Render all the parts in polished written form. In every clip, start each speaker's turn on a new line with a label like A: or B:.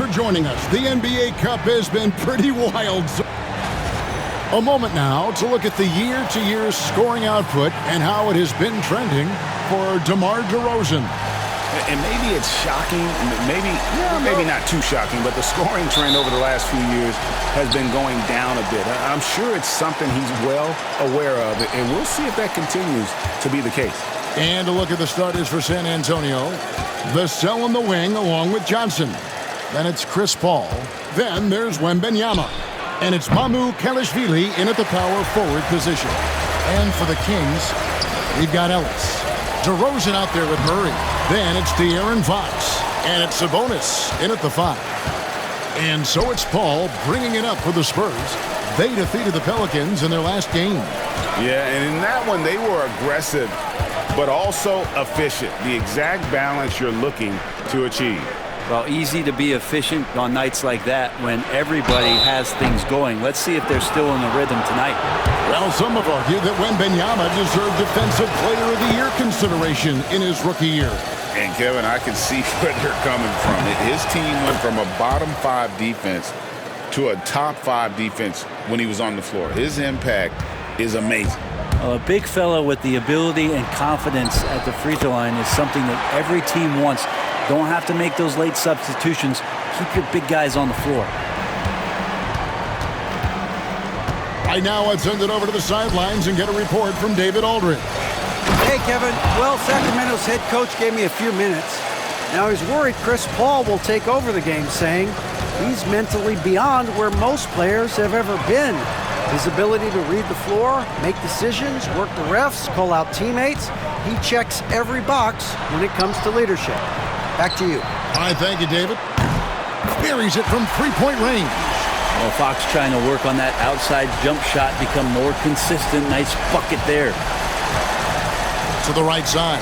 A: for joining us. The NBA Cup has been pretty wild. A moment now to look at the year-to-year scoring output and how it has been trending for DeMar DeRozan.
B: And maybe it's shocking, maybe not too shocking, but the scoring trend over the last few years has been going down a bit. I'm sure it's something he's well aware of, and we'll see if that continues to be the case.
A: And a look at the starters for San Antonio. Vassell in the wing along with Johnson. Then it's Chris Paul. Then there's Wembanyama. And it's Mamu Kelishvili in at the power forward position. And for the Kings, we've got Ellis. DeRozan out there with Murray. Then it's De'Aaron Fox. And it's Sabonis in at the 5. And so it's Paul bringing it up for the Spurs. They defeated the Pelicans in their last game.
B: Yeah, and in that one, they were aggressive, but also efficient. The exact balance you're looking to achieve.
C: Well, easy to be efficient on nights like that when everybody has things going. Let's see if they're still in the rhythm tonight.
A: Well, some have argued that Wembanyama deserved Defensive Player of the Year consideration in his rookie year.
B: And, Kevin, I can see where they're coming from. His team went from a bottom 5 defense to a top 5 defense when he was on the floor. His impact is amazing.
C: Well, a big fella with the ability and confidence at the free throw line is something that every team wants. Don't have to make those late substitutions. Keep your big guys on the floor.
A: Right now, let's send it over to the sidelines and get a report from David Aldridge.
D: Hey, Kevin. Well, Sacramento's head coach gave me a few minutes. Now he's worried Chris Paul will take over the game, saying he's mentally beyond where most players have ever been. His ability to read the floor, make decisions, work the refs, call out teammates, he checks every box when it comes to leadership. Back to you.
A: All right, thank you, David. Buries it from three-point range.
C: Well, Fox trying to work on that outside jump shot, become more consistent. Nice bucket there.
A: To the right side.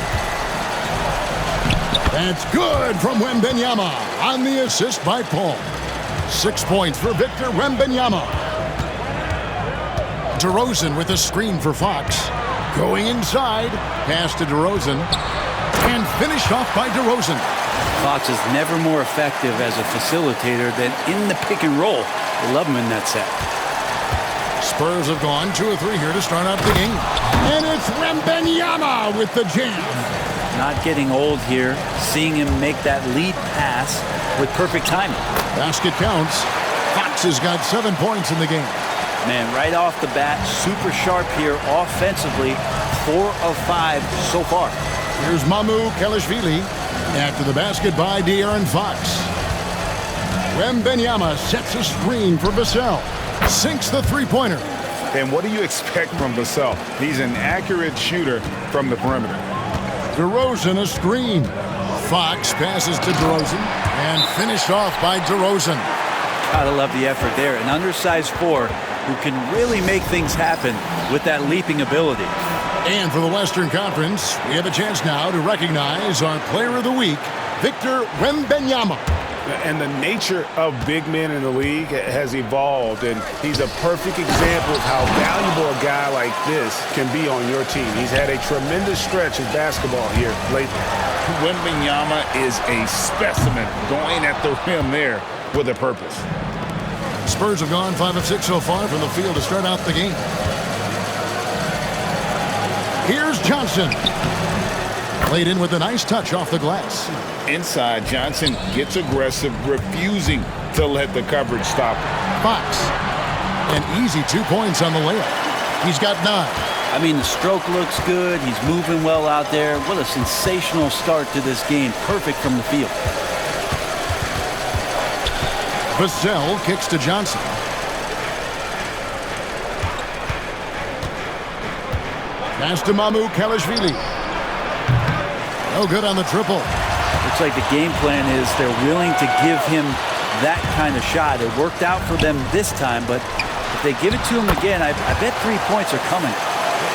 A: That's good from Wembanyama on the assist by Paul. 6 points for Victor Wembanyama. DeRozan with a screen for Fox. Going inside. Pass to DeRozan. And finished off by DeRozan.
C: Fox is never more effective as a facilitator than in the pick and roll. They love him in that set.
A: Spurs have gone 2 of 3 here to start out the game. And it's Wembanyama with the jam.
C: Not getting old here. Seeing him make that lead pass with perfect timing.
A: Basket counts. Fox has got 7 points in the game.
C: Man, right off the bat, super sharp here offensively. 4 of 5 so far.
A: Here's Mamu Kelishvili after the basket by De'Aaron Fox. Wembanyama sets a screen for Vassell. Sinks the three-pointer.
B: And what do you expect from Vassell? He's an accurate shooter from the perimeter.
A: DeRozan a screen. Fox passes to DeRozan and finished off by DeRozan.
C: Gotta love the effort there. An undersized 4 who can really make things happen with that leaping ability.
A: And for the Western Conference, we have a chance now to recognize our Player of the Week, Victor Wembanyama.
B: And the nature of big men in the league has evolved, and he's a perfect example of how valuable a guy like this can be on your team. He's had a tremendous stretch of basketball here lately. Wembanyama is a specimen going at the rim there with a purpose.
A: Spurs have gone 5 of 6 so far from the field to start out the game. Here's Johnson. Played in with a nice touch off the glass.
B: Inside, Johnson gets aggressive, refusing to let the coverage stop him.
A: Fox. An easy 2 points on the layup. He's got 9.
C: I mean, the stroke looks good. He's moving well out there. What a sensational start to this game. Perfect from the field.
A: Vassell kicks to Johnson. Pass to Mamu Kelishvili. No good on the triple.
C: Looks like the game plan is they're willing to give him that kind of shot. It worked out for them this time, but if they give it to him again, I bet 3 points are coming.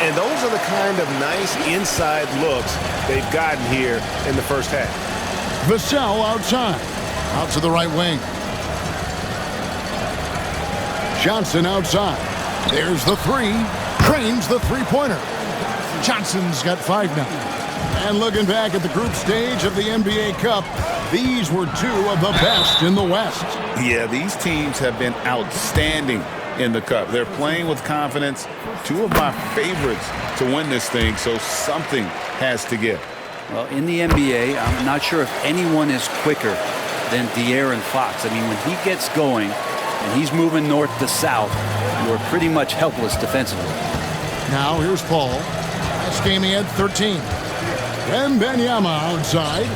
B: And those are the kind of nice inside looks they've gotten here in the first half.
A: Vassell outside. Out to the right wing. Johnson outside. There's the 3. Trains the three-pointer. Johnson's got 5 now. And looking back at the group stage of the NBA Cup, These were two of the best in the West.
E: Yeah, these teams have been outstanding in the Cup. They're playing with confidence. Two of my favorites to win this thing, so something has to give.
C: Well, in the NBA, I'm not sure if anyone is quicker than De'Aaron Fox. I mean, when he gets going and he's moving north to south, you're pretty much helpless defensively.
A: Now here's Paul. Last game he had 13. Wembanyama outside.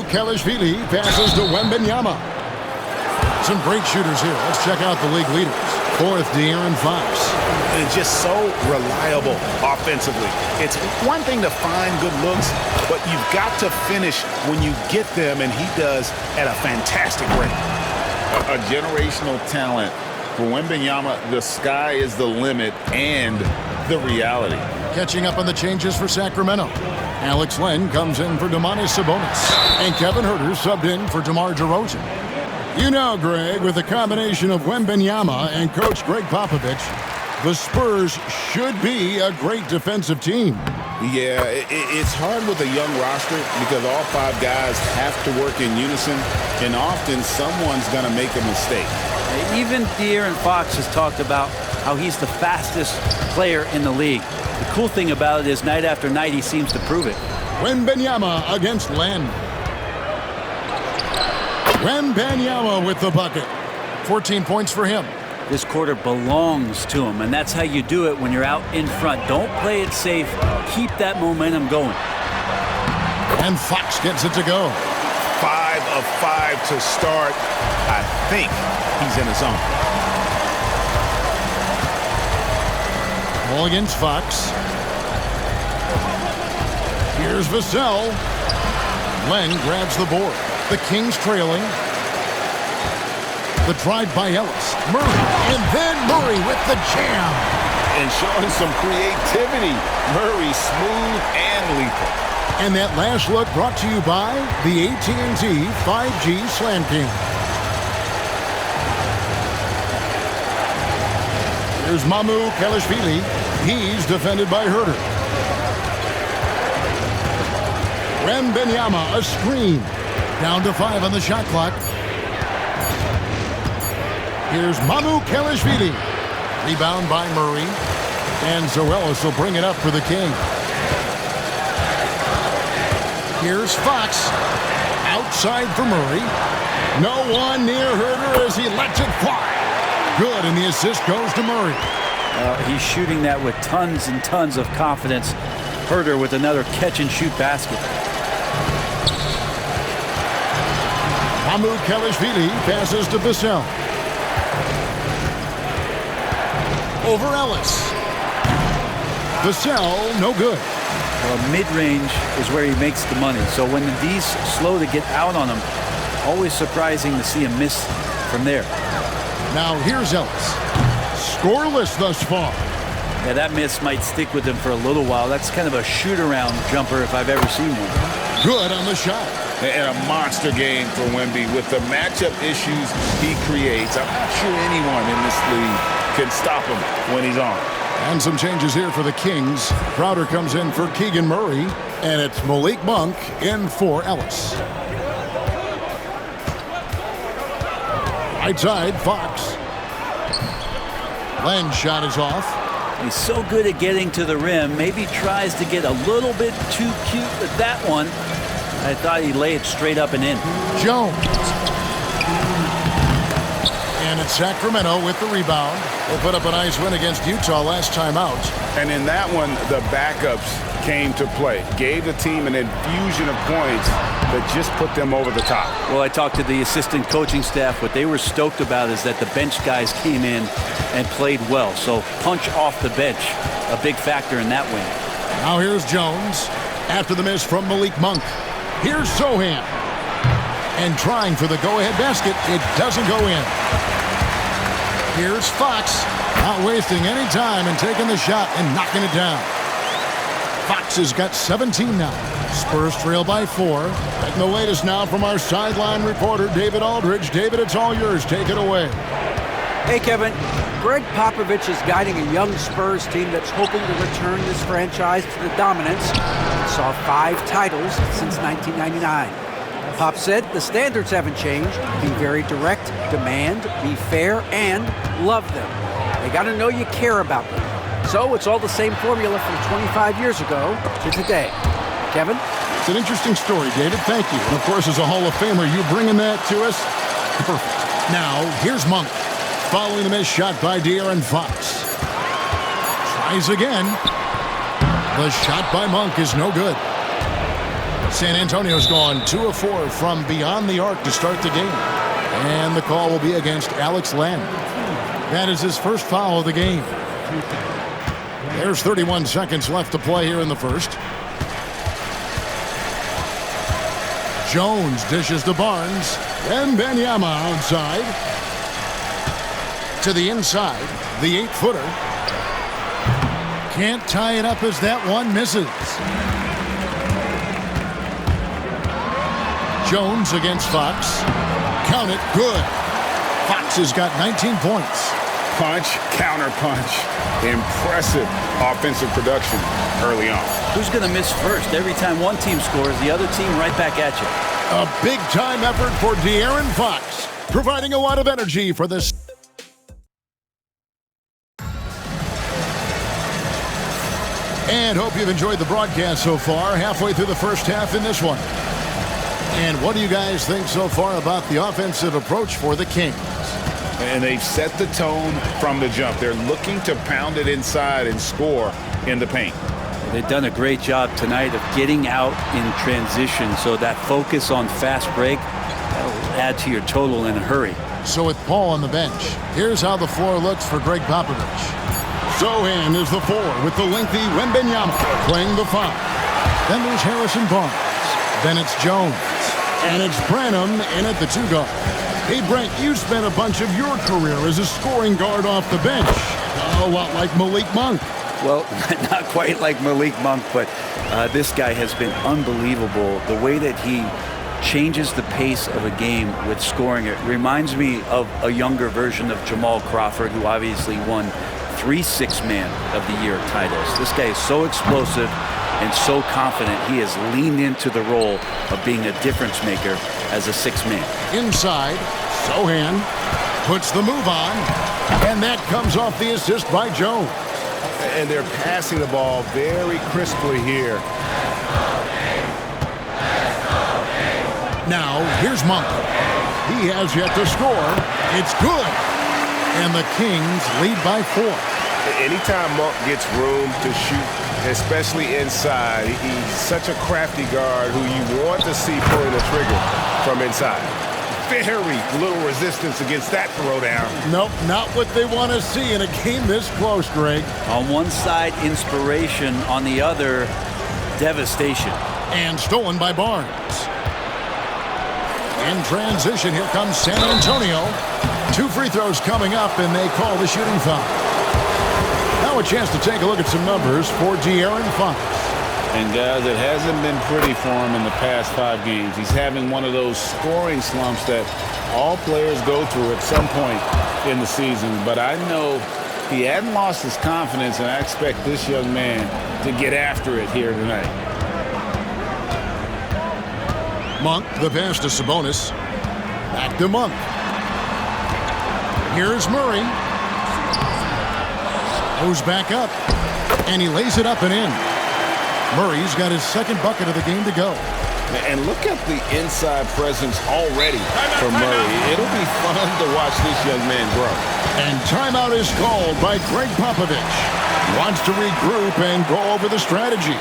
A: Kelishvili passes to Wembanyama. Some great shooters here. Let's check out the league leaders. Fourth, De'Aaron Fox.
B: And just so reliable offensively. It's one thing to find good looks, but you've got to finish when you get them, and he does at a fantastic rate.
E: A generational talent. For Wembanyama, the sky is the limit and the reality.
A: Catching up on the changes for Sacramento. Alex Len comes in for Domantas Sabonis. And Kevin Huerter subbed in for DeMar DeRozan. You know, Greg, with a combination of Wembanyama and Coach Greg Popovich, the Spurs should be a great defensive team.
E: Yeah, it's hard with a young roster because all five guys have to work in unison, and often someone's going to make a mistake.
C: Even De'Aaron Fox has talked about how he's the fastest player in the league. The cool thing about it is night after night he seems to prove it.
A: Wembanyama against Len. Wembanyama with the bucket. 14 points for him.
C: This quarter belongs to him, and that's how you do it when you're out in front. Don't play it safe. Keep that momentum going.
A: And Fox gets it to go.
B: 5 of 5 to start. I think he's in his zone.
A: Ball against Fox. Here's Vassell. Len grabs the board. The Kings trailing. The drive by Ellis. Murray. And then Murray with the jam.
E: And showing some creativity. Murray smooth and lethal.
A: And that last look brought to you by the AT&T 5G Slam King. Here's Kelishvili. He's defended by Huerter. Wembanyama, a screen. Down to 5 on the shot clock. Here's Kelishvili. Rebound by Murray. And Zoelis will bring it up for the King. Here's Fox. Outside for Murray. No one near Huerter as he lets it fly. Good, and the assist goes to Murray.
C: He's shooting that with tons and tons of confidence. Huerter with another catch-and-shoot basket.
A: Kelishvili passes to Vassell. Over Ellis. Vassell, no good.
C: Well, mid-range is where he makes the money. So when the D's slow to get out on him, always surprising to see him miss from there.
A: Now here's Ellis. Scoreless thus far.
C: Yeah, that miss might stick with him for a little while. That's kind of a shoot-around jumper if I've ever seen one.
A: Good on the shot.
E: And a monster game for Wemby. With the matchup issues he creates, I'm not sure anyone in this league can stop him when he's on.
A: And some changes here for the Kings. Crowder comes in for Keegan Murray, and it's Malik Monk in for Ellis. Right side, Fox. Len's shot is off.
C: He's so good at getting to the rim. Maybe tries to get a little bit too cute with that one. I thought he'd lay it straight up and in.
A: Jones. And it's Sacramento with the rebound. They'll put up a nice win against Utah last time out.
B: And in that one, the backups came to play. Gave the team an infusion of points that just put them over the top.
C: Well, I talked to the assistant coaching staff. What they were stoked about is that the bench guys came in and played well. So punch off the bench, a big factor in that win.
A: Now here's Jones. After the miss from Malik Monk. Here's Sohan. And trying for the go-ahead basket. It doesn't go in. Here's Fox. Not wasting any time and taking the shot and knocking it down. Fox has got 17 now. Spurs trail by 4. Getting the latest now from our sideline reporter, David Aldridge. David, it's all yours. Take it away.
D: Hey, Kevin. Greg Popovich is guiding a young Spurs team that's hoping to return this franchise to the dominance and saw 5 titles since 1999. Pop said the standards haven't changed. Be very direct, demand, be fair, and love them. They got to know you care about them. So it's all the same formula from 25 years ago to today. Kevin?
A: It's an interesting story, David. Thank you. And, of course, as a Hall of Famer, you bringing that to us? Perfect. Now, here's Monk. Following the missed shot by De'Aaron Fox. Tries again. The shot by Monk is no good. San Antonio's gone 2 of 4 from beyond the arc to start the game. And the call will be against Alex Len. That is his first foul of the game. There's 31 seconds left to play here in the first. Jones dishes to Barnes. And Wembanyama outside. To the inside. The 8-footer. Can't tie it up as that one misses. Jones against Fox. Count it. Good. Fox has got 19 points.
B: Punch, counter punch. Impressive offensive production early on.
C: Who's going to miss first? Every time one team scores, the other team right back at you.
A: A big-time effort for De'Aaron Fox, providing a lot of energy for this. And hope you've enjoyed the broadcast so far, halfway through the first half in this one. And what do you guys think so far about the offensive approach for the Kings?
E: And they've set the tone from the jump. They're looking to pound it inside and score in the paint.
C: They've done a great job tonight of getting out in transition, so that focus on fast break will add to your total in a hurry.
A: So with Paul on the bench, here's how the floor looks for Greg Popovich. Sohan is the 4 with the lengthy Wembanyama playing the 5. Then there's Harrison Barnes. Then it's Jones. And it's Branham in at the 2 guard. Hey, Brent, you spent a bunch of your career as a scoring guard off the bench. A lot like Malik Monk.
C: Well, not quite like Malik Monk, but this guy has been unbelievable. The way that he changes the pace of a game with scoring. It reminds me of a younger version of Jamal Crawford, who obviously won 3 Six-Man of the Year titles. This guy is so explosive and so confident. He has leaned into the role of being a difference maker as a 6-man.
A: Inside, Sohan puts the move on, and that comes off the assist by Jones.
B: And they're passing the ball very crisply here.
A: Now, here's Monk. He has yet to score. It's good. And the Kings lead by 4.
B: Anytime Monk gets room to shoot, especially inside, he's such a crafty guard who you want to see pulling the trigger from inside. Very little resistance against that throwdown.
A: Nope, not what they want to see in a game this close, Greg.
C: On one side, inspiration. On the other, devastation.
A: And stolen by Barnes. In transition, here comes San Antonio. 2 free throws coming up, and they call the shooting foul. Now a chance to take a look at some numbers for De'Aaron Fox.
E: And guys, it hasn't been pretty for him in the past 5 games. He's having one of those scoring slumps that all players go through at some point in the season. But I know he hadn't lost his confidence, and I expect this young man to get after it here tonight.
A: Monk, the pass to Sabonis. Back to Monk. Here's Murray. Goes back up, and he lays it up and in. Murray's got his 2nd bucket of the game to go.
E: And look at the inside presence already for Murray. It'll be fun to watch this young man grow.
A: And timeout is called by Greg Popovich. Wants to regroup and go over the strategy.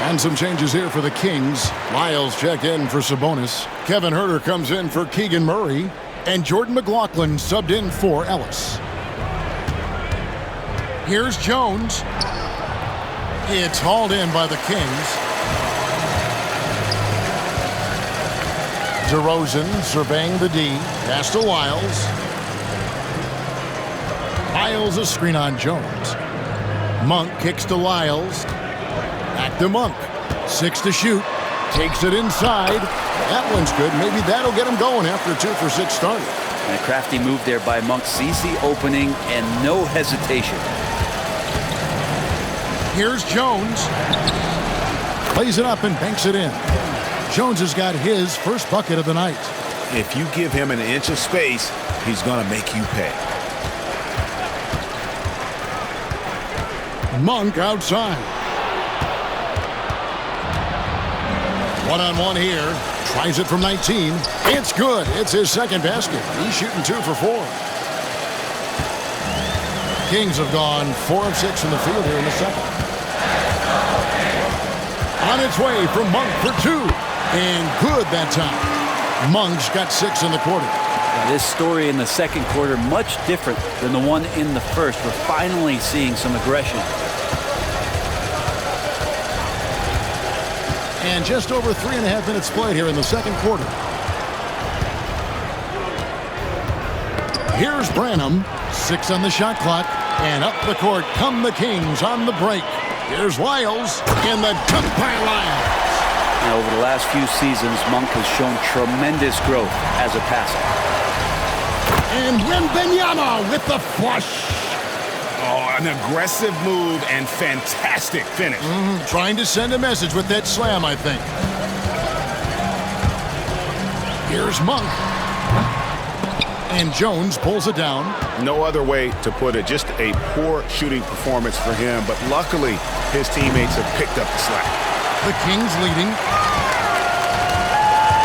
A: And some changes here for the Kings. Miles checked in for Sabonis. Kevin Huerter comes in for Keegan Murray. And Jordan McLaughlin subbed in for Ellis. Here's Jones. It's hauled in by the Kings. DeRozan surveying the D. Pass to Lyles. Lyles a screen on Jones. Monk kicks to Lyles. Back to Monk. 6 to shoot. Takes it inside. That one's good. Maybe that'll get him going after a 2 for 6 start.
C: And a crafty move there by Monk. Sees the opening and no hesitation.
A: Here's Jones. Lays it up and banks it in. Jones has got his first bucket of the night.
B: If you give him an inch of space, he's going to make you pay.
A: Monk outside. One-on-one here. Tries it from 19. It's good. It's his second basket. He's shooting 2 for 4. Kings have gone 4 of 6 from the field here in the second. On its way from Monk for 2. And good that time. Monk's got 6 in the quarter.
C: Now, this story in the second quarter, much different than the one in the first. We're finally seeing some aggression.
A: And just over 3.5 minutes played here in the second quarter. Here's Branham. 6 on the shot clock. And up the court come the Kings on the break. Here's Lyles in the dunk by Lyles.
C: Now, over the last few seasons, Monk has shown tremendous growth as a passer.
A: And Wembanyama with the flush.
B: Oh, an aggressive move and fantastic finish.
A: Trying to send a message with that slam, I think. Here's Monk. And Jones pulls it down.
B: No other way to put it. Just a poor shooting performance for him. But luckily, his teammates have picked up the slack.
A: The Kings leading.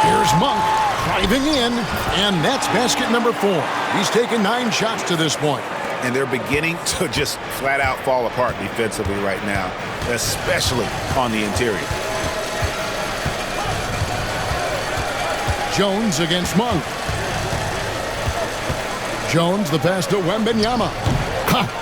A: Here's Monk driving in. And that's basket number 4. He's taken 9 shots to this point.
B: And they're beginning to just flat out fall apart defensively right now, especially on the interior.
A: Jones against Monk. Jones, the pass to Wembanyama.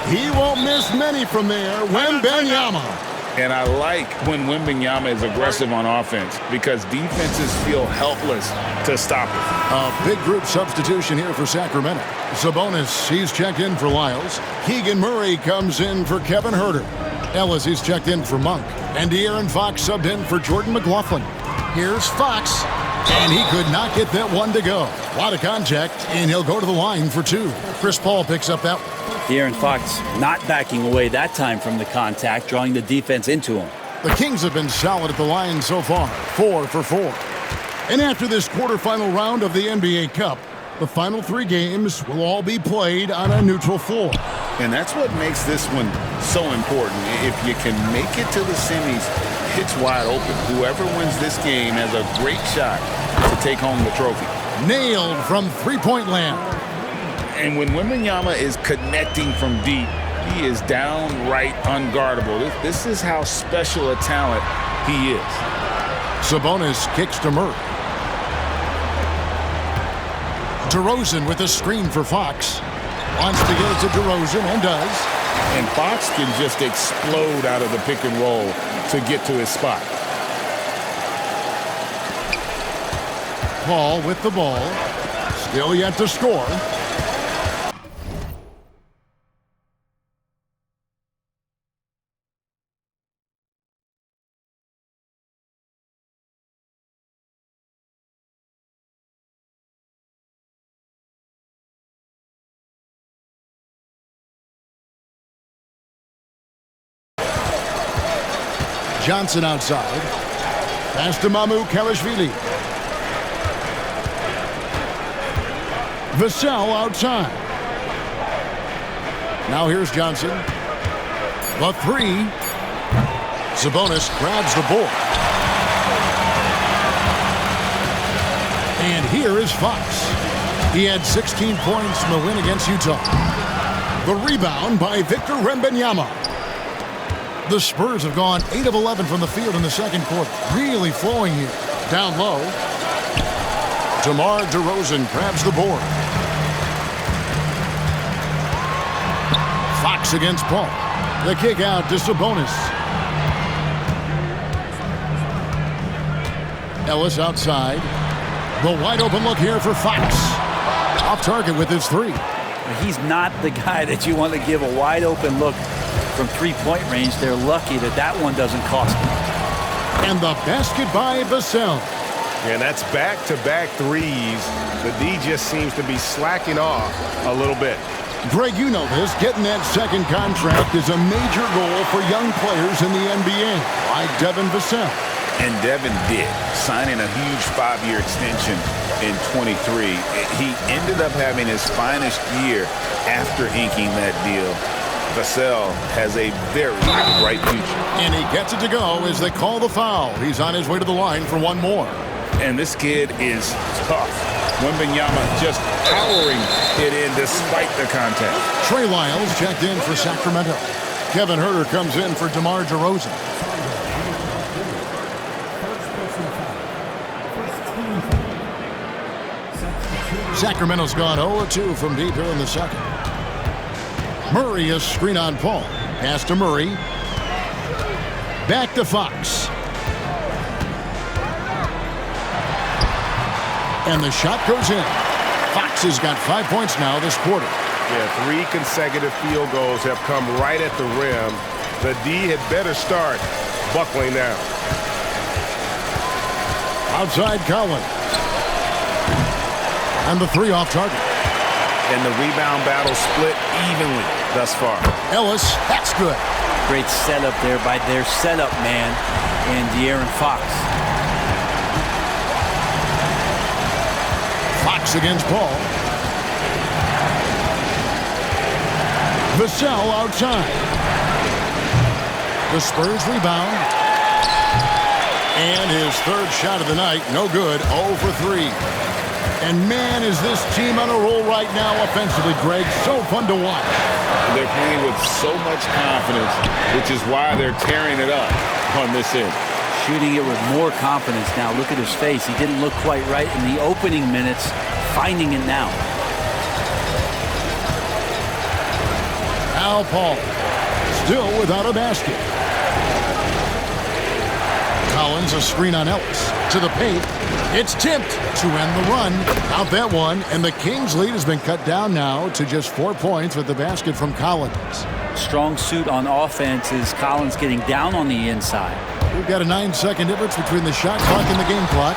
A: He won't miss many from there. Wembanyama.
E: And I like when Wembanyama is aggressive on offense because defenses feel helpless to stop it.
A: A big group substitution here for Sacramento. Sabonis, he's checked in for Lyles. Keegan Murray comes in for Kevin Huerter. Ellis, he's checked in for Monk. And De'Aaron Fox subbed in for Jordan McLaughlin. Here's Fox. And he could not get that one to go. A lot of contact, and he'll go to the line for 2. Chris Paul picks up that.
C: De'Aaron Fox not backing away that time from the contact, drawing the defense into him.
A: The Kings have been solid at the line so far, 4 for 4. And after this quarterfinal round of the NBA Cup, the final 3 games will all be played on a neutral floor.
E: And that's what makes this one so important. If you can make it to the semis, it's wide open. Whoever wins this game has a great shot to take home the trophy.
A: Nailed from three-point land.
E: And when Wembanyama is connecting from deep, he is downright unguardable. This is how special a talent he is.
A: Sabonis kicks to Murray. DeRozan with a screen for Fox. Wants to get it to DeRozan and does.
E: And Fox can just explode out of the pick and roll to get to his spot.
A: Paul with the ball. Still yet to score. Johnson outside. Pass to Kalashvili. Vassell outside. Now here's Johnson. The 3. Sabonis grabs the board. And here is Fox. He had 16 points in the win against Utah. The rebound by Victor Wembanyama. The Spurs have gone 8 of 11 from the field in the second quarter. Really flowing here. Down low. DeMar DeRozan grabs the board. Fox against Paul. The kick out to Sabonis. Ellis outside. The wide open look here for Fox. Off target with his 3.
C: He's not the guy that you want to give a wide open look from three-point range. They're lucky that one doesn't cost them.
A: And the basket by Vassell.
B: And that's back-to-back threes. The D just seems to be slacking off a little bit.
A: Greg, you know this. Getting that second contract is a major goal for young players in the NBA, like Devin Vassell.
E: And Devin did, signing a huge 5-year extension in 23. He ended up having his finest year after inking that deal. Vassell has a very bright future.
A: And he gets it to go as they call the foul. He's on his way to the line for one more.
E: And this kid is tough. Wembanyama just powering it in despite the contact.
A: Trey Lyles checked in for Sacramento. Kevin Huerter comes in for DeMar DeRozan. Sacramento's gone 0-2 from deep here in the second. Murray is screen on Paul. Pass to Murray. Back to Fox. And the shot goes in. Fox has got 5 points now this quarter.
B: Yeah, 3 consecutive field goals have come right at the rim. The D had better start buckling down.
A: Outside Collins. And the 3 off target.
B: And the rebound battle split evenly thus far.
A: Ellis, that's good.
C: Great setup there by their setup man and De'Aaron Fox.
A: Fox against Paul. Vassell outside. The Spurs rebound. And his third shot of the night, no good, 0 for 3. And man, is this team on a roll right now offensively, Greg. So fun to watch.
E: They're playing with so much confidence, which is why they're tearing it up on this end.
C: Shooting it with more confidence now. Look at his face. He didn't look quite right in the opening minutes. Finding it now.
A: Al Paul, still without a basket. Collins, a screen on Ellis. To the paint. It's tipped to end the run. Out that one. And the Kings' lead has been cut down now to just 4 points with the basket from Collins.
C: Strong suit on offense is Collins getting down on the inside.
A: We've got a 9-second difference between the shot clock and the game clock.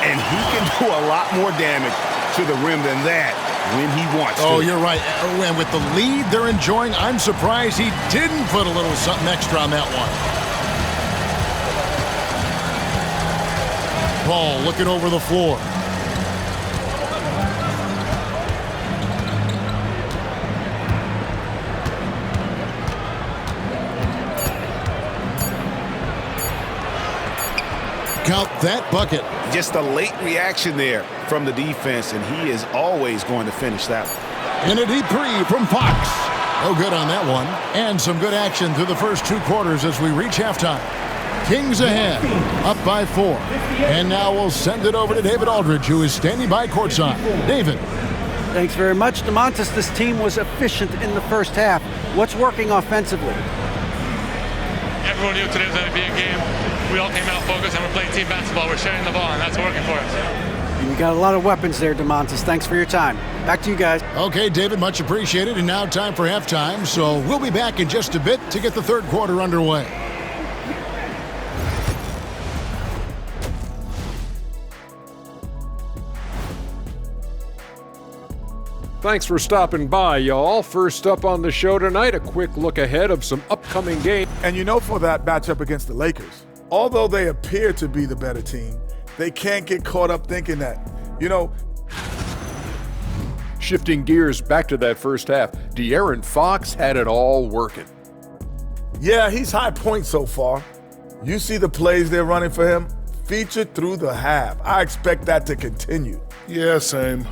B: And he can do a lot more damage to the rim than that when he wants to.
A: Oh, you're right. And with the lead they're enjoying, I'm surprised he didn't put a little something extra on that one. Paul looking over the floor. Count that bucket.
B: Just a late reaction there from the defense, and he is always going to finish that one.
A: And a deep three from Fox. No good on that one. And some good action through the first 2 quarters as we reach halftime. Kings ahead, up by 4. And now we'll send it over to David Aldridge, who is standing by courtside. David.
D: Thanks very much, DeMontis. This team was efficient in the first half. What's working offensively?
F: Everyone knew today was going to be a game. We all came out focused and we're playing team basketball. We're sharing the ball, and that's working for us.
D: You got a lot of weapons there, DeMontis. Thanks for your time. Back to you guys.
A: Okay, David, much appreciated. And now time for halftime. So we'll be back in just a bit to get the third quarter underway.
G: Thanks for stopping by, y'all. First up on the show tonight, a quick look ahead of some upcoming games.
H: And you know, for that matchup against the Lakers, although they appear to be the better team, they can't get caught up thinking that,
G: Shifting gears back to that first half, De'Aaron Fox had it all working.
H: Yeah, he's high point so far. You see the plays they're running for him? Featured through the half. I expect that to continue.
I: Yeah, same.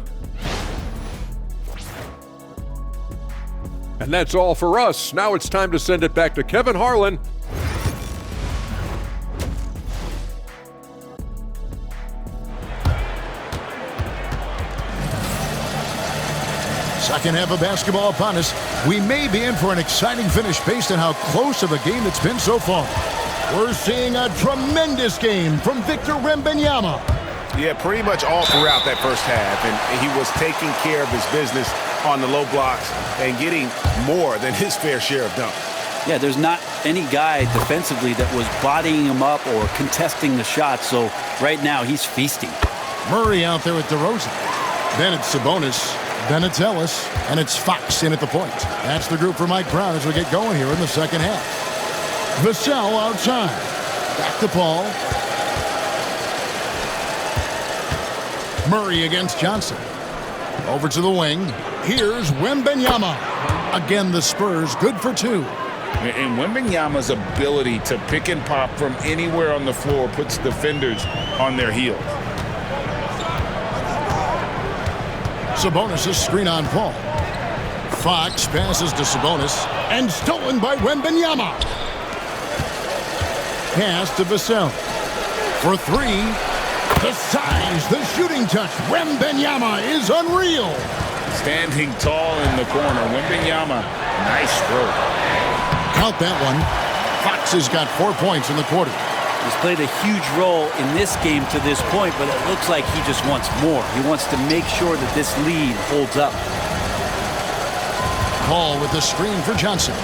G: And that's all for us. Now it's time to send it back to Kevin Harlan.
A: Second half of basketball upon us. We may be in for an exciting finish based on how close of a game it's been so far. We're seeing a tremendous game from Victor Wembanyama.
B: Yeah, pretty much all throughout that first half, and he was taking care of his business on the low blocks and getting more than his fair share of dunks.
C: Yeah, there's not any guy defensively that was bodying him up or contesting the shot, so right now he's feasting.
A: Murray out there with DeRozan. Then it's Sabonis. Then it's Ellis. And it's Fox in at the point. That's the group for Mike Brown as we get going here in the second half. Vassell outside. Back to Paul. Murray against Johnson. Over to the wing. Here's Wembanyama. Again, the Spurs good for 2.
E: And Wembanyama's ability to pick and pop from anywhere on the floor puts defenders on their heels.
A: Sabonis' screen on Paul. Fox passes to Sabonis and stolen by Wembanyama. Pass to Vassell. For 3. The size, the shooting touch. Wembanyama is unreal.
E: Standing tall in the corner. Wembanyama, nice stroke.
A: Count that one. Fox has got 4 points in the quarter.
C: He's played a huge role in this game to this point, but it looks like he just wants more. He wants to make sure that this lead holds up.
A: Paul with the screen for Johnson.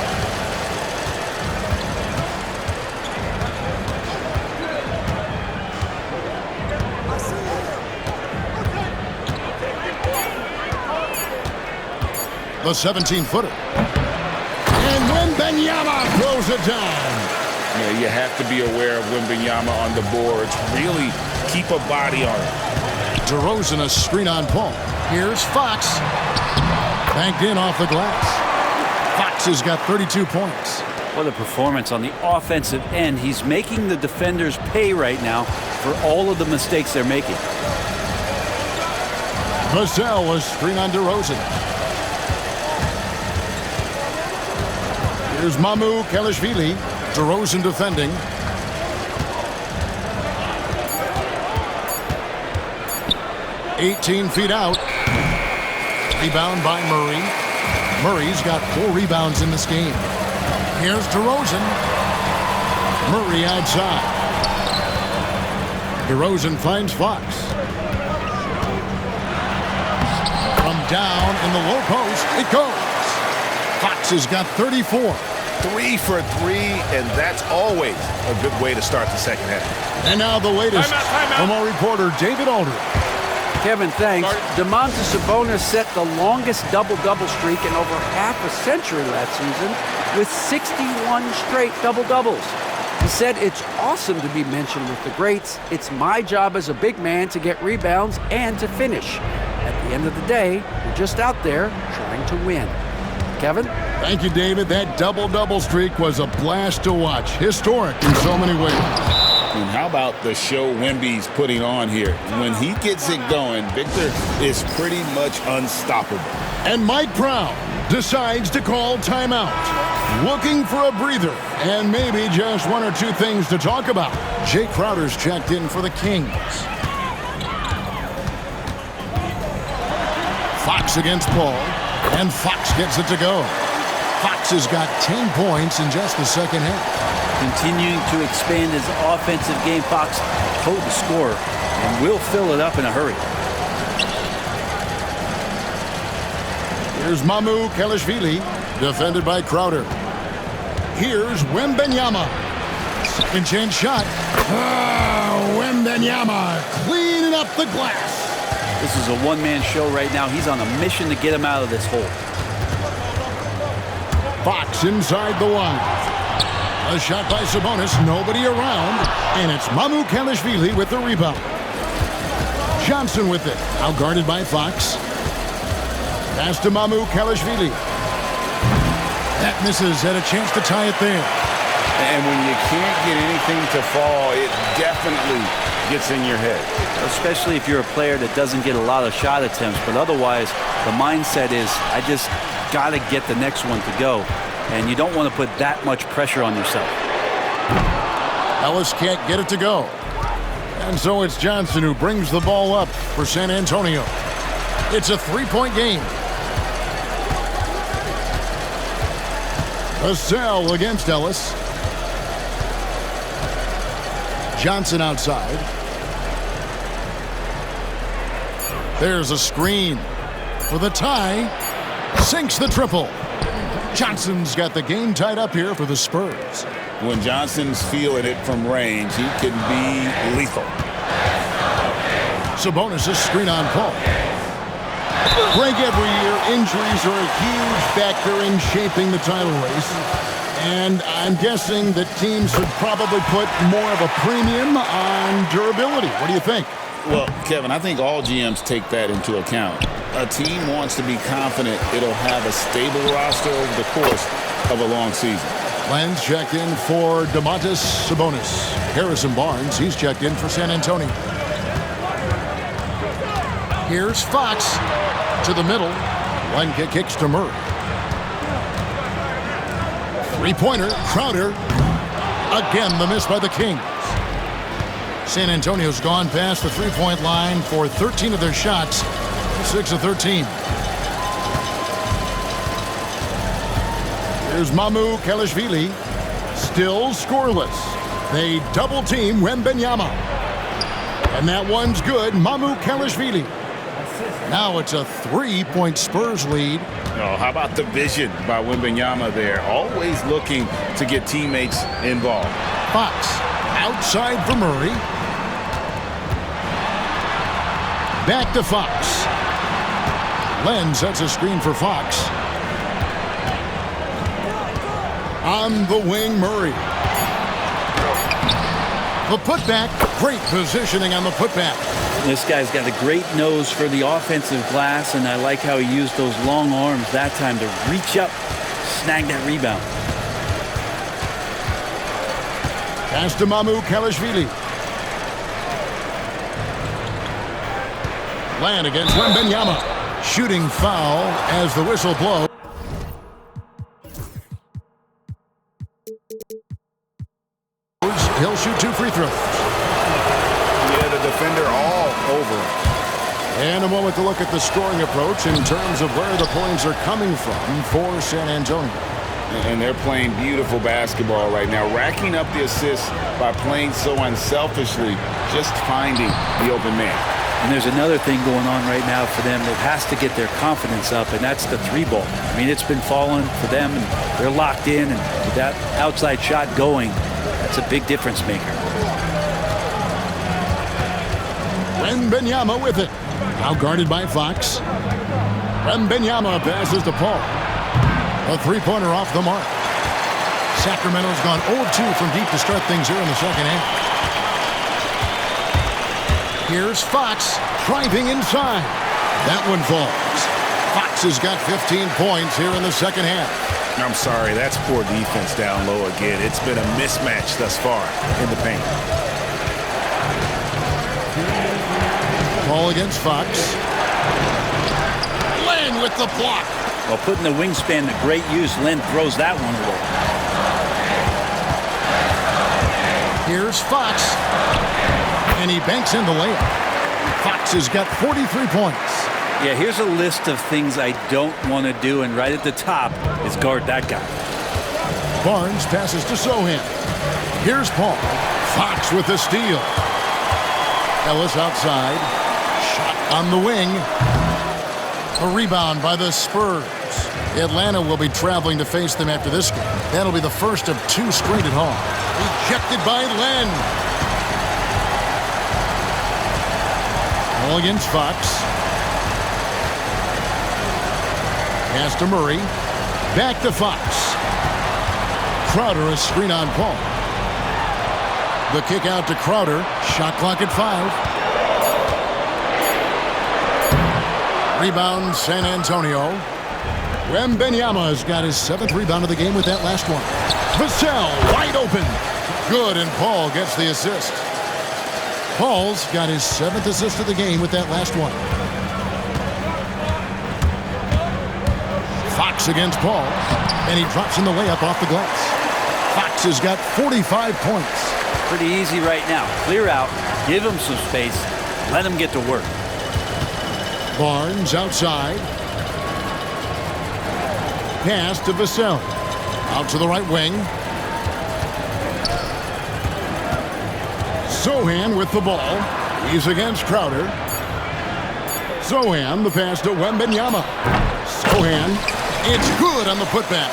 A: The 17-footer. And Wembanyama throws it down.
E: Yeah, you have to be aware of Wembanyama on the boards. Really keep a body on it.
A: DeRozan a screen on Paul. Here's Fox. Banked in off the glass. Fox has got 32 points.
C: What a performance on the offensive end. He's making the defenders pay right now for all of the mistakes they're making.
A: Vassell a screen on DeRozan. Here's Mamu Kelishvili. DeRozan defending. "18 feet out. Rebound by Murray. Murray's got 4 rebounds in this game. Here's DeRozan. Murray outside. DeRozan finds Fox. From down in the low post, it goes. Fox has got 34.
B: 3 for 3, and that's always a good way to start the second half.
A: And now the latest from our reporter, David Aldridge.
D: Kevin, thanks. Domantas Sabonis set the longest double-double streak in over half a century last season with 61 straight double-doubles. He said, "It's awesome to be mentioned with the greats. It's my job as a big man to get rebounds and to finish. At the end of the day, we're just out there trying to win." Kevin?
A: Thank you, David. That double-double streak was a blast to watch. Historic in so many ways.
E: And how about the show Wemby's putting on here? When he gets it going, Victor is pretty much unstoppable.
A: And Mike Brown decides to call timeout. Looking for a breather and maybe just 1 or 2 things to talk about. Jay Crowder's checked in for the Kings. Fox against Paul, and Fox gets it to go. Fox has got 10 points in just the second half.
C: Continuing to expand his offensive game, Fox, potent scorer, and will fill it up in a hurry.
A: Here's Mamu Kelishvili, defended by Crowder. Here's Wembanyama. Second chance shot. Wembanyama cleaning up the glass.
C: This is a one-man show right now. He's on a mission to get him out of this hole.
A: Fox inside the line. A shot by Sabonis, nobody around, and it's Mamu Kelishvili with the rebound. Johnson with it, outguarded by Fox. Pass to Mamu Kelishvili. That misses, had a chance to tie it there.
E: And when you can't get anything to fall, it definitely gets in your head.
C: Especially if you're a player that doesn't get a lot of shot attempts, but otherwise the mindset is, I just got to get the next one to go. And you don't want to put that much pressure on yourself.
A: Ellis can't get it to go. And so it's Johnson who brings the ball up for San Antonio. It's a 3-point game. Vassell against Ellis. Johnson outside. There's a screen for the tie. Sinks the triple. Johnson's got the game tied up here for the Spurs.
E: When Johnson's feeling it from range, he can be lethal.
A: Sabonis' screen on Paul. Break every year, injuries are a huge factor in shaping the title race. And I'm guessing that teams should probably put more of a premium on durability. What do you think?
E: Well, Kevin, I think all GMs take that into account. A team wants to be confident it'll have a stable roster over the course of a long season.
A: Len's checked in for Domantas Sabonis. Harrison Barnes, he's checked in for San Antonio. Here's Fox to the middle. Len kicks to Murray. Three-pointer, Crowder. Again, the miss by the Kings. San Antonio's gone past the three-point line for 13 of their shots, 6 of 13. Here's Mamu Kelishvili, still scoreless. They double-team Wembanyama. And that one's good, Mamu Kelishvili. Now it's a 3-point Spurs lead.
E: Oh, how about the vision by Wembanyama there? Always looking to get teammates involved.
A: Fox outside for Murray. Back to Fox. Len sets a screen for Fox. On the wing, Murray. The putback, great positioning on the putback.
C: This guy's got a great nose for the offensive glass, and I like how he used those long arms that time to reach up, snag that rebound.
A: Pass to Mamu Kelishvili. Land against Wembanyama. Shooting foul as the whistle blows. He'll shoot 2 free throws.
B: Yeah, the defender all over him.
A: And a moment to look at the scoring approach in terms of where the points are coming from for San Antonio.
E: And they're playing beautiful basketball right now, racking up the assists by playing so unselfishly, just finding the open man.
C: And there's another thing going on right now for them that has to get their confidence up, and that's the three ball. I mean, it's been falling for them, and they're locked in, and with that outside shot going, that's a big difference maker.
A: Wembanyama with it. Now guarded by Fox. Wembanyama passes to Paul. A three-pointer off the mark. Sacramento's gone 0-2 from deep to start things here in the second half. Here's Fox driving inside. That one falls. Fox has got 15 points here in the second half.
B: I'm sorry, that's poor defense down low again. It's been a mismatch thus far in the paint.
A: Ball against Fox. Len with the block.
C: Well, putting the wingspan to great use, Len throws that one away.
A: Here's Fox. And he banks in the layup. Fox has got 43 points.
C: Yeah, here's a list of things I don't want to do, and right at the top is guard that guy.
A: Barnes passes to Sohan. Here's Paul. Fox with the steal. Ellis outside. Shot on the wing. A rebound by the Spurs. Atlanta will be traveling to face them after this game. That'll be the first of 2 straight at home. Rejected by Len. All against Fox. Pass to Murray. Back to Fox. Crowder, a screen on Paul. The kick out to Crowder. Shot clock at 5. Rebound, San Antonio. Wembanyama has got his 7th rebound of the game with that last one. Vassell, wide open. Good, and Paul gets the assist. Paul's got his 7th assist of the game with that last one. Fox against Paul, and he drops in the layup off the glass. Fox has got 45 points.
C: Pretty easy right now. Clear out, give him some space, let him get to work.
A: Barnes outside. Pass to Vassell. Out to the right wing. Sohan with the ball. He's against Crowder. Sohan, the pass to Wembanyama. Sohan, it's good on the putback.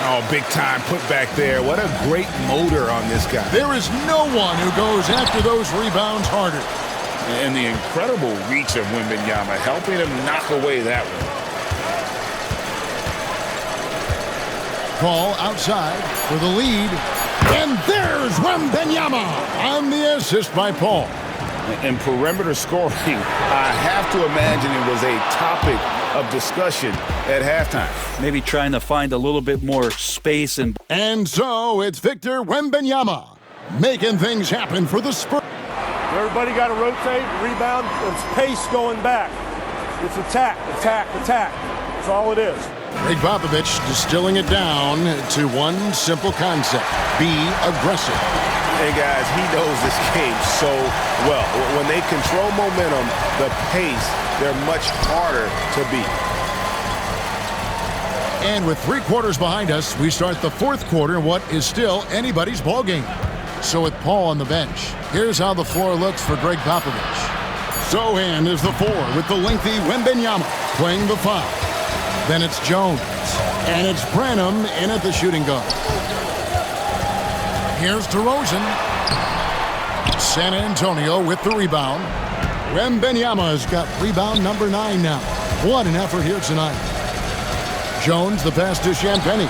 B: Oh, big time putback there. What a great motor on this guy.
A: There is no one who goes after those rebounds harder.
E: And the incredible reach of Wembanyama, helping him knock away that one.
A: Paul outside for the lead. And there's Wembanyama on the assist by Paul.
E: And perimeter scoring, I have to imagine it was a topic of discussion at halftime.
C: Maybe trying to find a little bit more space.
A: And so it's Victor Wembanyama making things happen for the Spurs.
I: Everybody got to rotate, rebound, it's pace going back. It's attack, attack, attack. That's all it is.
A: Greg Popovich distilling it down to one simple concept: be aggressive.
B: Hey guys, he knows this game so well. When they control momentum, the pace, they're much harder to beat.
A: And with 3 quarters behind us, we start the 4th quarter in what is still anybody's ballgame. So with Paul on the bench, here's how the floor looks for Greg Popovich. Sochan is the 4 with the lengthy Wembanyama playing the 5. Then it's Jones, and it's Branham in at the shooting guard. Here's DeRozan. San Antonio with the rebound. Wembanyama has got rebound number 9 now. What an effort here tonight. Jones, the pass to Champagnie.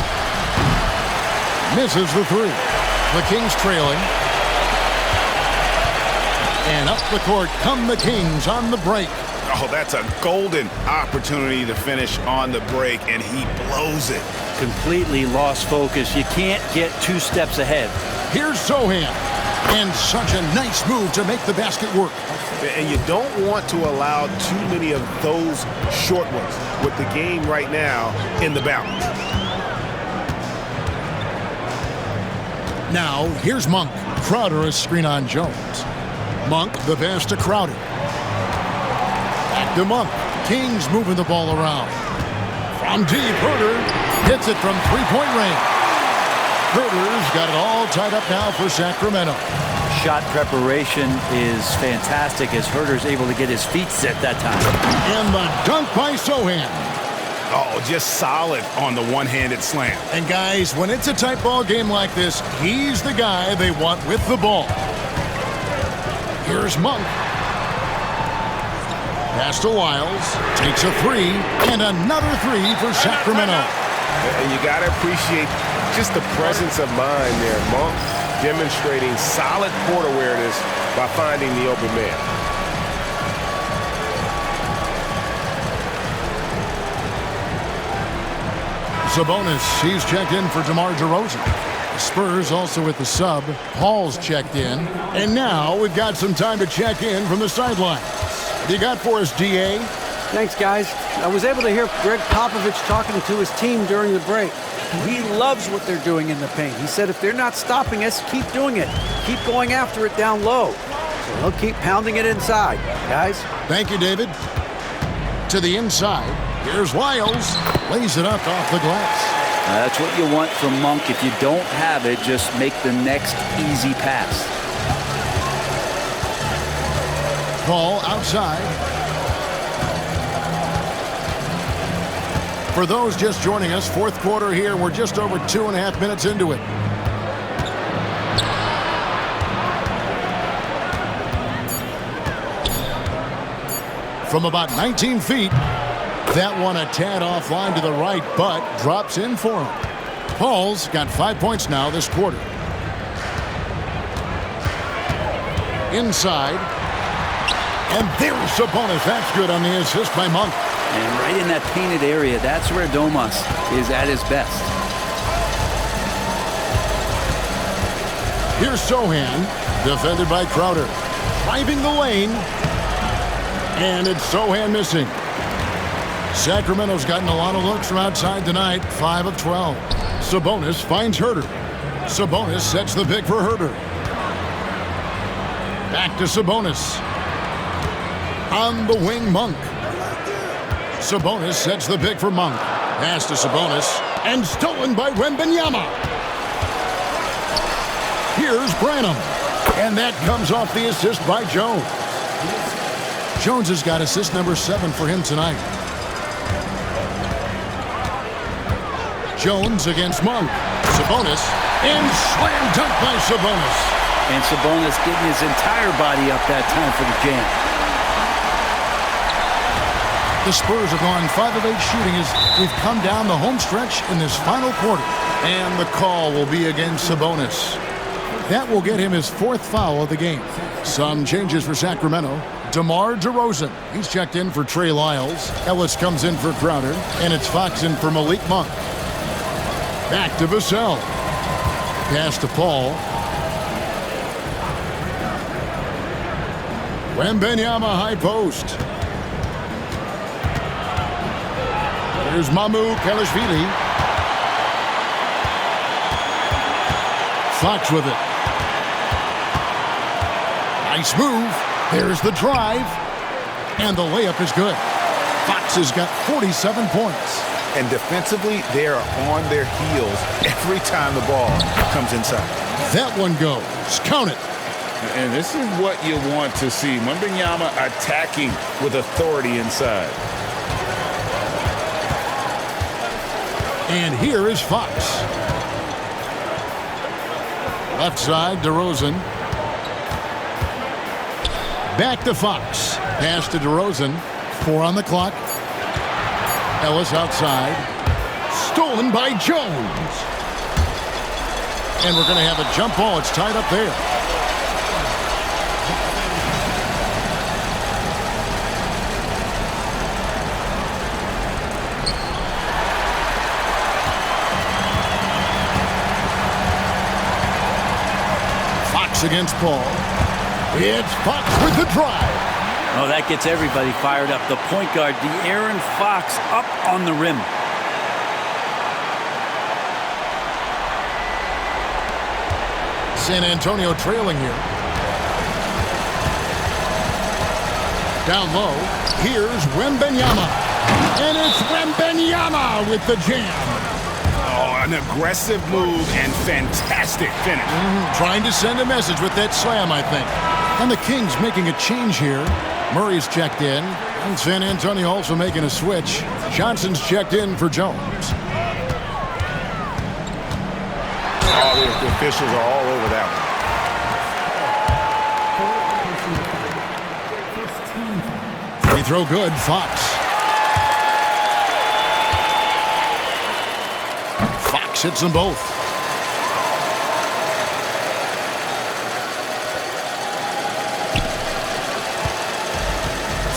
A: Misses the 3. The Kings trailing. And up the court come the Kings on the break.
E: Oh, that's a golden opportunity to finish on the break, and he blows it.
C: Completely lost focus. You can't get 2 steps ahead.
A: Here's Sochan. And such a nice move to make the basket work.
B: And you don't want to allow too many of those short ones with the game right now in the balance.
A: Now, here's Monk. Crowder is screen on Jones. Monk, the pass to Crowder. Back to Monk. Kings moving the ball around. From deep, Herter hits it from 3-point range. Herter's got it all tied up now for Sacramento.
C: Shot preparation is fantastic as Herter's able to get his feet set that time.
A: And the dunk by Sochan.
E: Oh, just solid on the one-handed slam.
A: And guys, when it's a tight ball game like this, he's the guy they want with the ball. Here's Monk. Pass to Wiles. Takes a 3. And another 3 for Sacramento.
B: And you got to appreciate just the presence of mind there. Monk demonstrating solid court awareness by finding the open man.
A: Sabonis, he's checked in for DeMar DeRozan. The Spurs also with the sub. Paul's checked in. And now we've got some time to check in from the sidelines. What do you got for us, D.A.?
D: Thanks, guys. I was able to hear Greg Popovich talking to his team during the break. He loves what they're doing in the paint. He said if they're not stopping us, keep doing it. Keep going after it down low. So they'll keep pounding it inside, guys.
A: Thank you, David. To the inside. Here's Wiles. Lays it up off the glass.
C: That's what you want from Monk. If you don't have it, just make the next easy pass.
A: Ball outside. For those just joining us, 4th quarter here. We're just over 2.5 minutes into it. From about 19 feet, that one a tad offline to the right, but drops in for him. Paul's got 5 points now this quarter. Inside. And there's Sabonis. That's good on the assist by Monk.
C: And right in that painted area, that's where Domas is at his best.
A: Here's Sochan, defended by Crowder. Driving the lane. And it's Sochan missing. Sacramento's gotten a lot of looks from outside tonight, 5 of 12. Sabonis finds Herter. Sabonis sets the pick for Herter. Back to Sabonis. On the wing, Monk. Sabonis sets the pick for Monk. Pass to Sabonis. And stolen by Wembanyama. Here's Branham. And that comes off the assist by Jones. Jones has got assist number 7 for him tonight. Jones against Monk. Sabonis. And slam dunk by Sabonis.
C: And Sabonis getting his entire body up that time for the jam.
A: The Spurs have gone 5 of 8 shooting as we've come down the home stretch in this final quarter. And the call will be against Sabonis. That will get him his 4th foul of the game. Some changes for Sacramento. DeMar DeRozan, he's checked in for Trey Lyles. Ellis comes in for Crowder, and it's Fox in for Malik Monk. Back to Vassell. Pass to Paul. Wembanyama high post. Here's Mamu Kelishvili. Fox with it. Nice move. There's the drive. And the layup is good. Fox has got 47 points.
B: And defensively, they are on their heels every time the ball comes inside.
A: That one goes. Count it.
E: And this is what you want to see. Wembanyama attacking with authority inside.
A: And here is Fox. Left side, DeRozan. Back to Fox. Pass to DeRozan. 4 on the clock. Ellis outside. Stolen by Jones. And we're going to have a jump ball. It's tied up there. Against Paul. It's Fox with the drive.
C: Oh, that gets everybody fired up. The point guard, De'Aaron Fox, up on the rim.
A: San Antonio trailing here. Down low, here's Wembanyama. And it's Wembanyama with the jam.
B: An aggressive move and fantastic finish.
A: Trying to send a message with that slam, I think. And the Kings making a change here. Murray's checked in. And San Antonio also making a switch. Johnson's checked in for Jones.
B: Oh, the officials are all over that
A: one. Free throw good, Fox. Hits them both.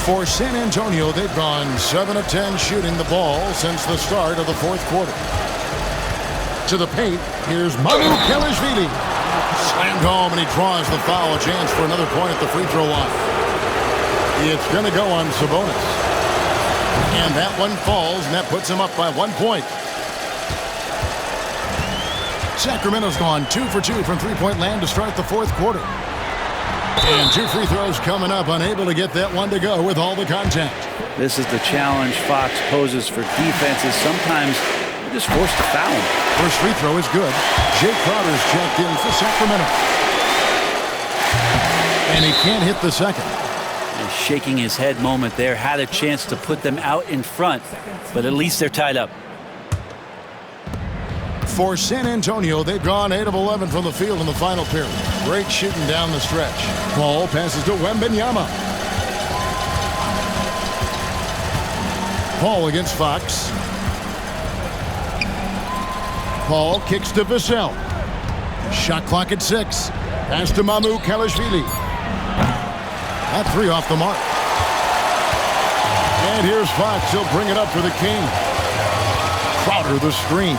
A: For San Antonio, they've gone 7 of 10 shooting the ball since the start of the 4th quarter. To the paint, here's Mamu Kelishvili. Slammed home, and he draws the foul. A chance for another point at the free throw line. It's going to go on Sabonis. And that one falls, and that puts him up by 1 point. Sacramento's gone 2 for 2 from three-point land to start the 4th quarter. And 2 free throws coming up, unable to get that one to go with all the contact.
C: This is the challenge Fox poses for defenses. Sometimes they're just forced to foul him.
A: First free throw is good. Jay Crowder's checked in for Sacramento. And he can't hit the second.
C: He's shaking his head moment there. Had a chance to put them out in front, but at least they're tied up.
A: For San Antonio, they've gone 8 of 11 from the field in the final period. Great shooting down the stretch. Paul passes to Wembanyama. Paul against Fox. Paul kicks to Vassell. Shot clock at 6. Pass to Mamu Kelishvili. That 3 off the mark. And here's Fox. He'll bring it up for the King. Crowder the screen.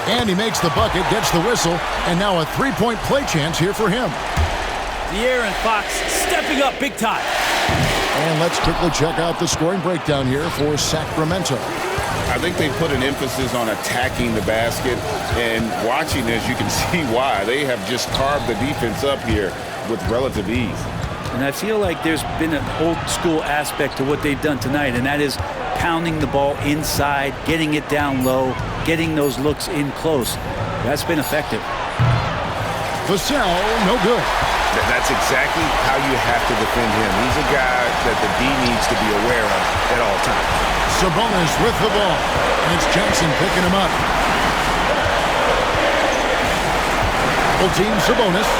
A: And he makes the bucket, gets the whistle, and now a 3-point play chance here for him.
C: De'Aaron Fox stepping up big time.
A: And let's quickly check out the scoring breakdown here for Sacramento.
E: I think they put an emphasis on attacking the basket, and watching this, you can see why. They have just carved the defense up here with relative ease.
C: And I feel like there's been an old school aspect to what they've done tonight, and that is pounding the ball inside, getting it down low, getting those looks in close. That's been effective.
A: Vassell, no good.
B: That's exactly how you have to defend him. He's a guy that the D needs to be aware of at all times.
A: Sabonis with the ball, and it's Johnson picking him up. Full team Sabonis.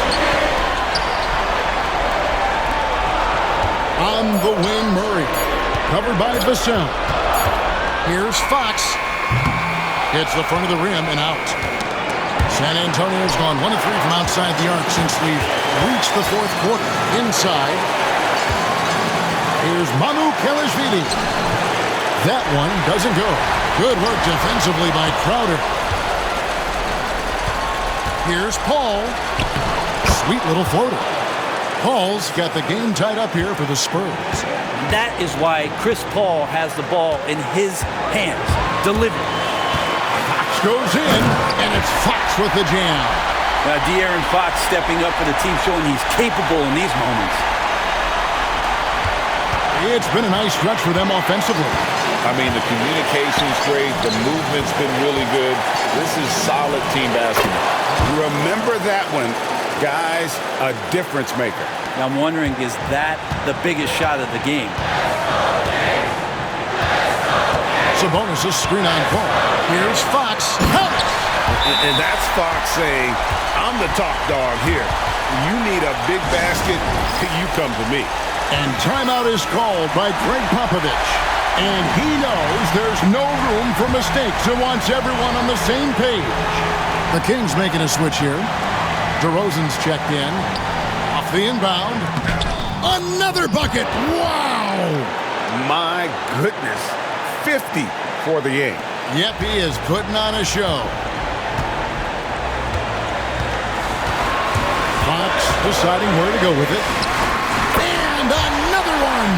A: On the wing, Murray. Covered by Vassell. Here's Fox. Hits the front of the rim and out. San Antonio's gone 1 of 3 from outside the arc since we've reached the fourth quarter. Inside. Here's Kelishvili. That one doesn't go. Good work defensively by Crowder. Here's Paul. Sweet little floater. Paul's got the game tied up here for the Spurs.
C: That is why Chris Paul has the ball in his hands. Delivered.
A: Fox goes in, and it's Fox with the jam.
C: De'Aaron Fox stepping up for the team, showing he's capable in these moments.
A: It's been a nice stretch for them offensively.
E: I mean, the communication's great. The movement's been really good. This is solid team basketball.
B: Remember that one, guys, a difference maker.
C: Now, I'm wondering, is that the biggest shot of the game?
A: Sabonis' screen on Paul. Here's Fox.
B: And that's Fox saying, I'm the top dog here. You need a big basket, you come to me.
A: And timeout is called by Greg Popovich. And he knows there's no room for mistakes and wants everyone on the same page. The Kings making a switch here. DeRozan's checked in. Off the inbound. Another bucket. Wow!
B: My goodness. 50 for the game.
A: Yep, he is putting on a show. Fox deciding where to go with it. And another one.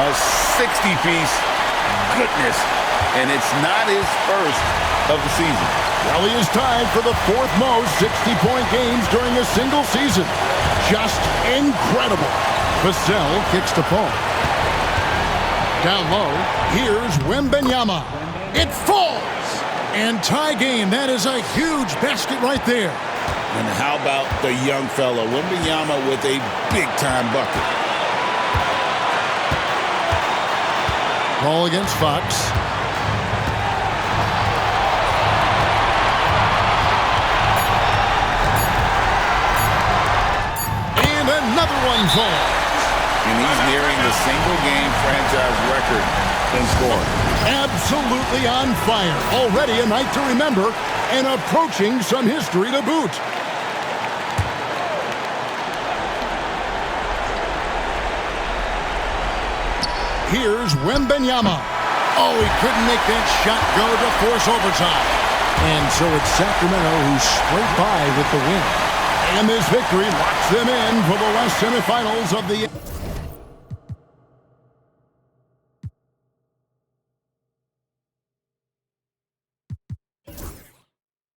E: A 60-piece. Goodness. And it's not his first of the season.
A: Well, he is tied for the 4th most 60-point games during a single season. Just incredible. Vassell kicks to Paul. Down low, here's Wembanyama. It falls! And tie game. That is a huge basket right there.
E: And how about the young fella, Wembanyama, with a big-time bucket.
A: Ball against Fox. And another one falls.
E: And he's nearing the single-game franchise record in scoring.
A: Absolutely on fire. Already a night to remember and approaching some history to boot. Here's Wembanyama. Oh, he couldn't make that shot go to force overtime. And so it's Sacramento who scraped by with the win. And this victory locks them in for the West semifinals of the